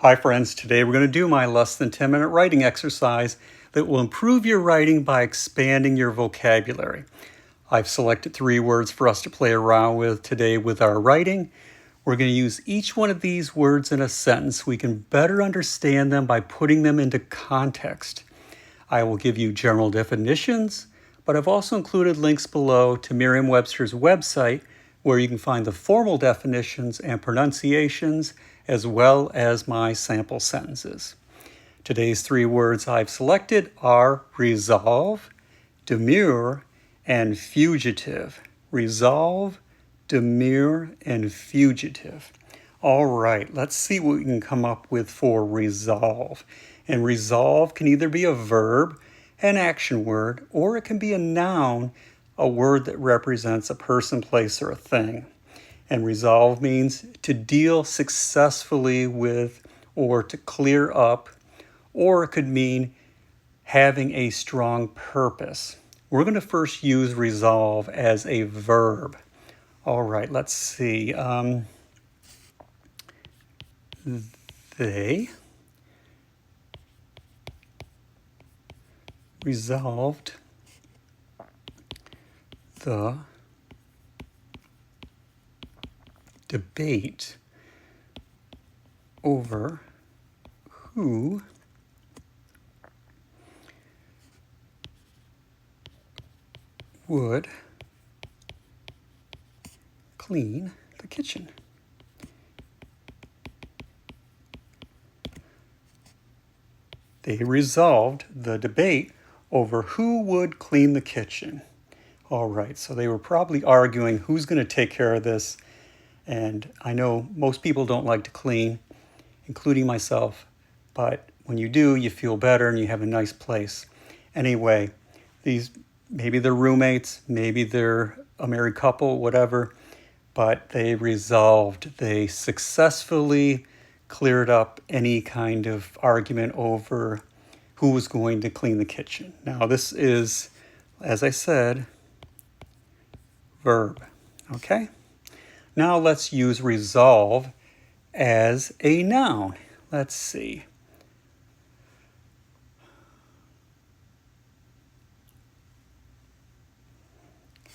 Hi friends, today we're going to do my less than 10-minute writing exercise that will improve your writing by expanding your vocabulary. I've selected 3 words for us to play around with today with our writing. We're going to use each one of these words in a sentence. We can better understand them by putting them into context. I will give you general definitions, but I've also included links below to Merriam-Webster's website where you can find the formal definitions and pronunciations as well as my sample sentences. Today's 3 words I've selected are resolve, demure, and fugitive. Resolve, demure, and fugitive. All right, let's see what we can come up with for resolve. And resolve can either be a verb, an action word, or it can be a noun, a word that represents a person, place, or a thing. And resolve means to deal successfully with or to clear up, or it could mean having a strong purpose. We're going to first use resolve as a verb. All right, let's see. They resolved the debate over who would clean the kitchen. They resolved the debate over who would clean the kitchen. All right, so they were probably arguing who's going to take care of this. And I know most people don't like to clean, including myself, but when you do, you feel better and you have a nice place. Anyway, maybe they're roommates, maybe they're a married couple, whatever, but they successfully cleared up any kind of argument over who was going to clean the kitchen. Now this is, as I said, verb, okay? Now let's use resolve as a noun. Let's see.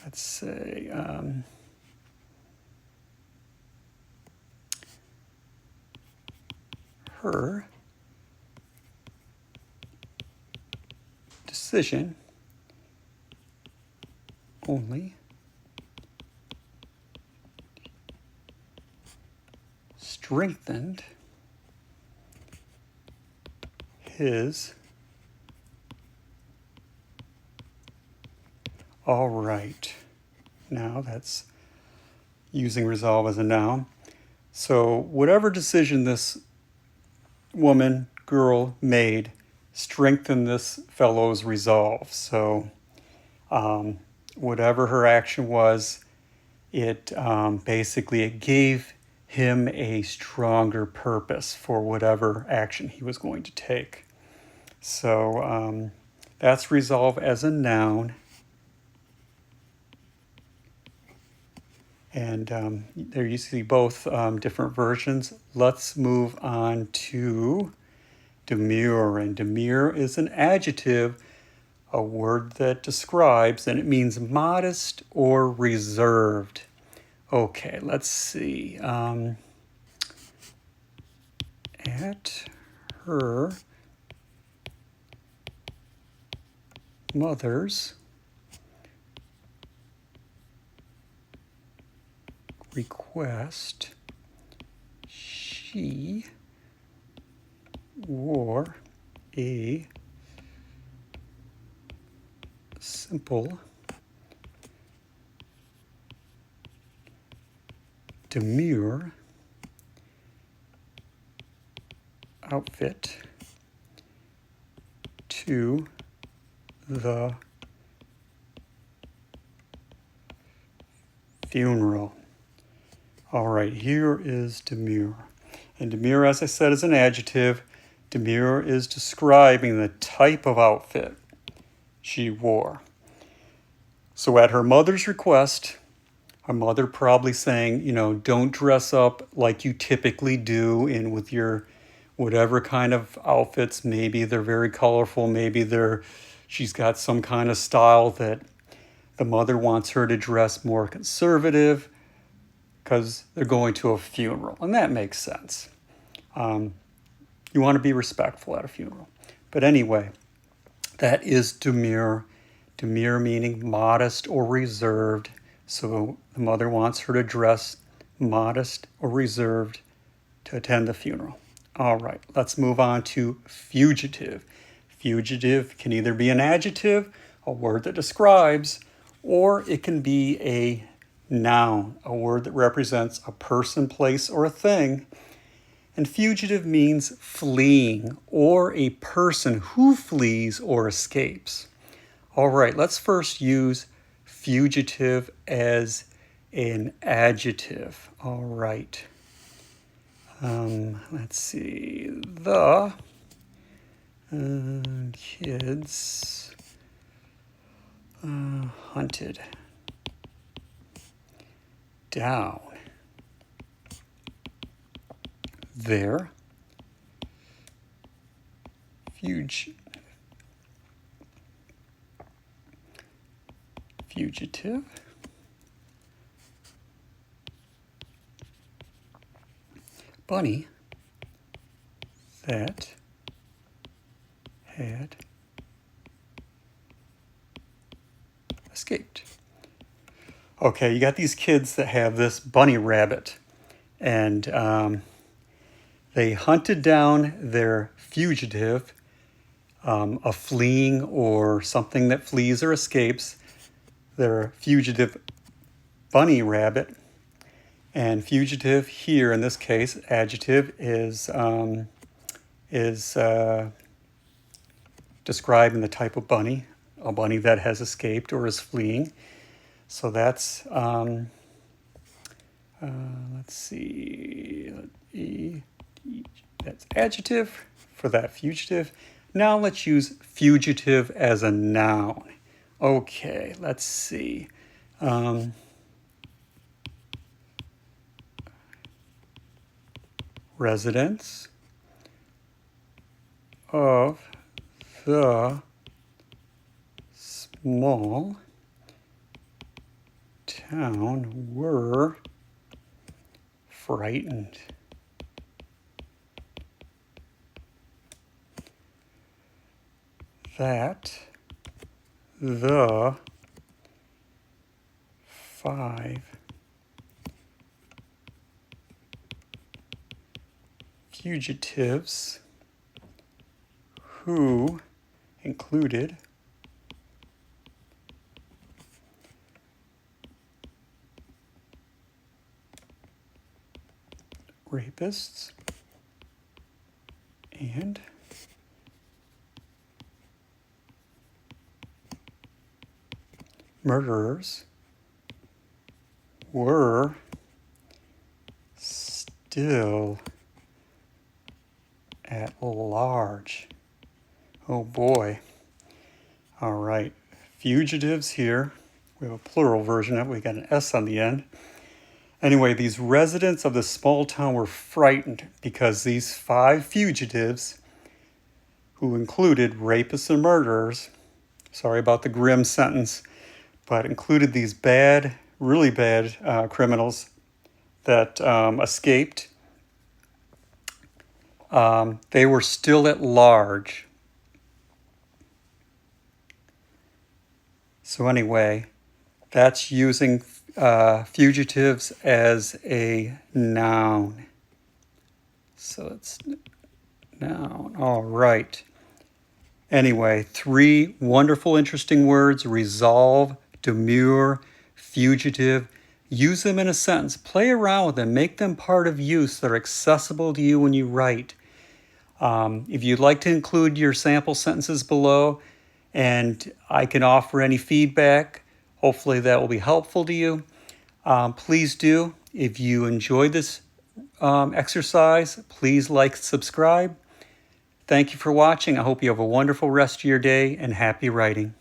Let's say her decision only strengthened his. All right, now that's using resolve as a noun. So whatever decision this woman, girl made strengthened this fellow's resolve. So whatever her action was, it gave him a stronger purpose for whatever action he was going to take. So that's resolve as a noun. And there you see both different versions. Let's move on to demure. And demure is an adjective, a word that describes, and it means modest or reserved. Okay, let's see. At her mother's request, she wore a simple, demure outfit to the funeral. All right, here is demure. And demure, as I said, is an adjective. Demure is describing the type of outfit she wore. So at her mother's request, her mother probably saying, don't dress up like you typically do and with your whatever kind of outfits. Maybe they're very colorful. Maybe she's got some kind of style that the mother wants her to dress more conservative because they're going to a funeral, and that makes sense. You want to be respectful at a funeral. But anyway, that is demure. Demure meaning modest or reserved. So the mother wants her to dress modest or reserved to attend the funeral. All right, let's move on to fugitive. Fugitive can either be an adjective, a word that describes, or it can be a noun, a word that represents a person, place, or a thing. And fugitive means fleeing, or a person who flees or escapes. All right, let's first use fugitive as an adjective. All right. Let's see. The kids hunted down their fugitive bunny that had escaped. Okay, you got these kids that have this bunny rabbit, and they hunted down their fugitive, a fleeing or something that flees or escapes, their fugitive bunny rabbit. And fugitive here, in this case, adjective, is describing the type of bunny, a bunny that has escaped or is fleeing. So that's, let's see, that's adjective for that fugitive. Now let's use fugitive as a noun. Okay, let's see. Residents of the small town were frightened. That the 5 fugitives who included rapists and murderers were still at large. Oh boy. All right. Fugitives here. We have a plural version of it. We got an S on the end. Anyway, these residents of the small town were frightened because these 5 fugitives, who included rapists and murderers, sorry about the grim sentence, but included these bad, really bad criminals that escaped. They were still at large. So anyway, that's using fugitives as a noun. So it's noun. All right. Anyway, 3 wonderful, interesting words: resolve, demure, fugitive. Use them in a sentence. Play around with them. Make them part of you so they're accessible to you when you write. If you'd like to include your sample sentences below, and I can offer any feedback, hopefully that will be helpful to you. Please do. If you enjoyed this exercise, please like, subscribe. Thank you for watching. I hope you have a wonderful rest of your day and happy writing.